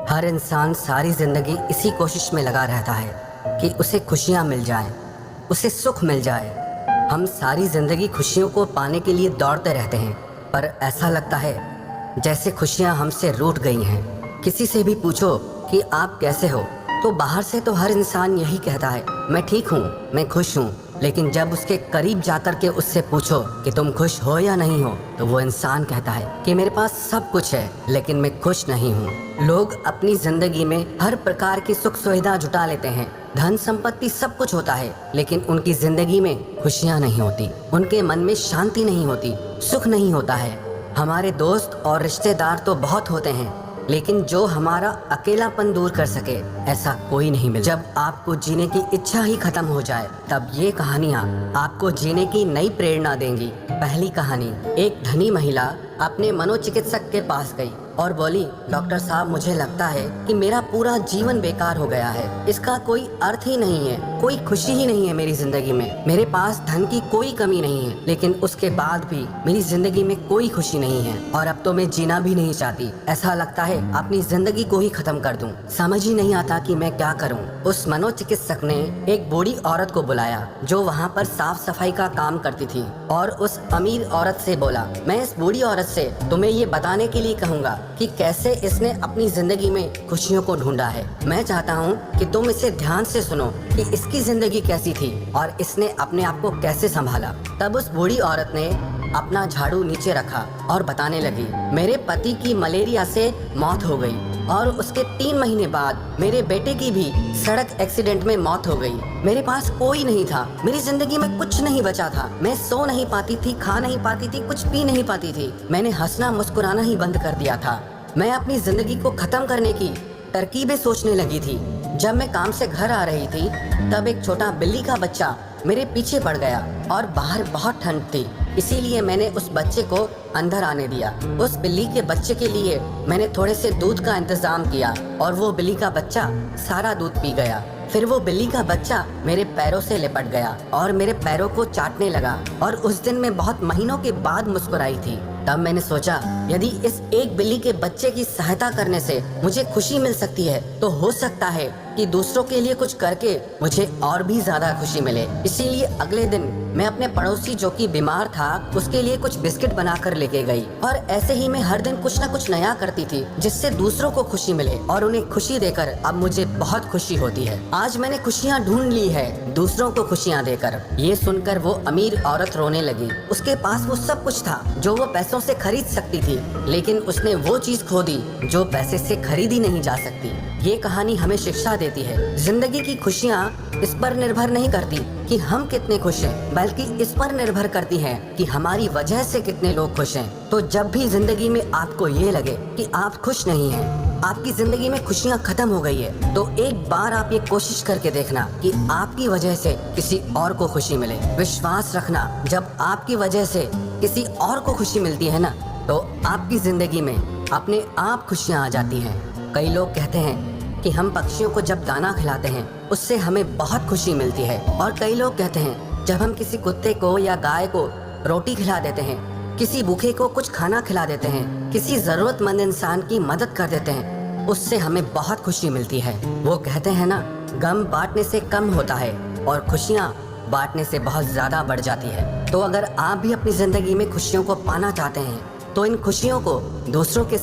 हर इंसान सारी जिंदगी इसी कोशिश में लगा रहता है कि उसे खुशियां मिल जाएं, उसे सुख मिल जाए। हम सारी जिंदगी खुशियों को पाने के लिए दौड़ते रहते हैं, पर ऐसा लगता है जैसे खुशियां हमसे रूठ गई हैं। किसी से भी पूछो कि आप कैसे हो, तो बाहर से तो हर इंसान यही कहता है, मैं ठीक हूँ, मैं खुश हूँ। लेकिन जब उसके करीब जाकर के उससे पूछो कि तुम खुश हो या नहीं हो, तो वो इंसान कहता है कि मेरे पास सब कुछ है लेकिन मैं खुश नहीं हूँ। लोग अपनी जिंदगी में हर प्रकार की सुख सुविधा जुटा लेते हैं, धन संपत्ति सब कुछ होता है, लेकिन उनकी जिंदगी में खुशियाँ नहीं होती, उनके मन में शांति नहीं होती, सुख नहीं होता है। हमारे दोस्त और रिश्तेदार तो बहुत होते हैं, लेकिन जो हमारा अकेलापन दूर कर सके ऐसा कोई नहीं मिला। जब आपको जीने की इच्छा ही खत्म हो जाए, तब ये कहानियाँ आपको जीने की नई प्रेरणा देंगी। पहली कहानी, एक धनी महिला अपने मनोचिकित्सक के पास गई और बोली, डॉक्टर साहब, मुझे लगता है कि मेरा पूरा जीवन बेकार हो गया है, इसका कोई अर्थ ही नहीं है, कोई खुशी ही नहीं है मेरी जिंदगी में। मेरे पास धन की कोई कमी नहीं है, लेकिन उसके बाद भी मेरी जिंदगी में कोई खुशी नहीं है और अब तो मैं जीना भी नहीं चाहती। ऐसा लगता है अपनी जिंदगी को ही खत्म कर दूं। समझ ही नहीं आता कि मैं क्या करूं। उस मनोचिकित्सक ने एक बूढ़ी औरत को बुलाया जो वहाँ पर साफ सफाई का काम करती थी और उस अमीर औरत से बोला, मैं इस बूढ़ी औरत से तुम्हें ये बताने के लिए कहूँगा कि कैसे इसने अपनी जिंदगी में खुशियों को ढूंढा है। मैं चाहता हूँ कि तुम इसे ध्यान से सुनो कि इसकी जिंदगी कैसी थी और इसने अपने आप को कैसे संभाला। तब उस बूढ़ी औरत ने अपना झाड़ू नीचे रखा और बताने लगी, मेरे पति की मलेरिया से मौत हो गई और उसके 3 महीने बाद मेरे बेटे की भी सड़क एक्सीडेंट में मौत हो गई। मेरे पास कोई नहीं था, मेरी जिंदगी में कुछ नहीं बचा था। मैं सो नहीं पाती थी, खा नहीं पाती थी, कुछ पी नहीं पाती थी। मैंने हंसना मुस्कुराना ही बंद कर दिया था। मैं अपनी जिंदगी को खत्म करने की तरकीबें सोचने लगी थी। जब मैं काम से घर आ रही थी, तब एक छोटा बिल्ली का बच्चा मेरे पीछे पड़ गया और बाहर बहुत ठंड थी, इसीलिए मैंने उस बच्चे को अंदर आने दिया। उस बिल्ली के बच्चे के लिए मैंने थोड़े से दूध का इंतजाम किया और वो बिल्ली का बच्चा सारा दूध पी गया। फिर वो बिल्ली का बच्चा मेरे पैरों से लिपट गया और मेरे पैरों को चाटने लगा और उस दिन मैं बहुत महीनों के बाद मुस्कुराई थी। तब मैंने सोचा, यदि इस एक बिल्ली के बच्चे की सहायता करने से मुझे खुशी मिल सकती है, तो हो सकता है कि दूसरों के लिए कुछ करके मुझे और भी ज्यादा खुशी मिले। इसीलिए अगले दिन मैं अपने पड़ोसी जो कि बीमार था उसके लिए कुछ बिस्किट बनाकर लेके गई और ऐसे ही मैं हर दिन कुछ न कुछ नया करती थी जिससे दूसरों को खुशी मिले और उन्हें खुशी देकर अब मुझे बहुत खुशी होती है। आज मैंने खुशियाँ ढूंढ ली है दूसरों को खुशियाँ देकर। ये सुनकर वो अमीर औरत रोने लगी। उसके पास वो सब कुछ था जो वो पैसों से खरीद सकती थी, लेकिन उसने वो चीज खो दी जो पैसे से खरीदी नहीं जा सकती। ये कहानी हमें शिक्षा देती है, जिंदगी की खुशियाँ इस पर निर्भर नहीं करती कि हम कितने खुश हैं, बल्कि इस पर निर्भर करती हैं कि हमारी वजह से कितने लोग खुश हैं। तो जब भी जिंदगी में आपको ये लगे कि आप खुश नहीं हैं, आपकी जिंदगी में खुशियाँ खत्म हो गई है, तो एक बार आप ये कोशिश करके देखना कि आपकी वजह से किसी और को खुशी मिले। विश्वास रखना, जब आपकी वजह से किसी और को खुशी मिलती है ना, तो आपकी जिंदगी में अपने आप खुशियाँ आ जाती हैं। कई लोग कहते हैं कि हम पक्षियों को जब दाना खिलाते हैं उससे हमें बहुत खुशी मिलती है, और कई लोग कहते हैं जब हम किसी कुत्ते को या गाय को रोटी खिला देते हैं, किसी भूखे को कुछ खाना खिला देते हैं, किसी जरूरतमंद इंसान की मदद कर देते हैं, उससे हमें बहुत खुशी मिलती है। वो कहते हैं ना, गम बांटने से कम होता है और खुशियाँ बांटने से बहुत ज्यादा बढ़ जाती है। तो अगर आप भी अपनी जिंदगी में खुशियों को पाना चाहते हैं, तो इन खुशियों को दूसरों के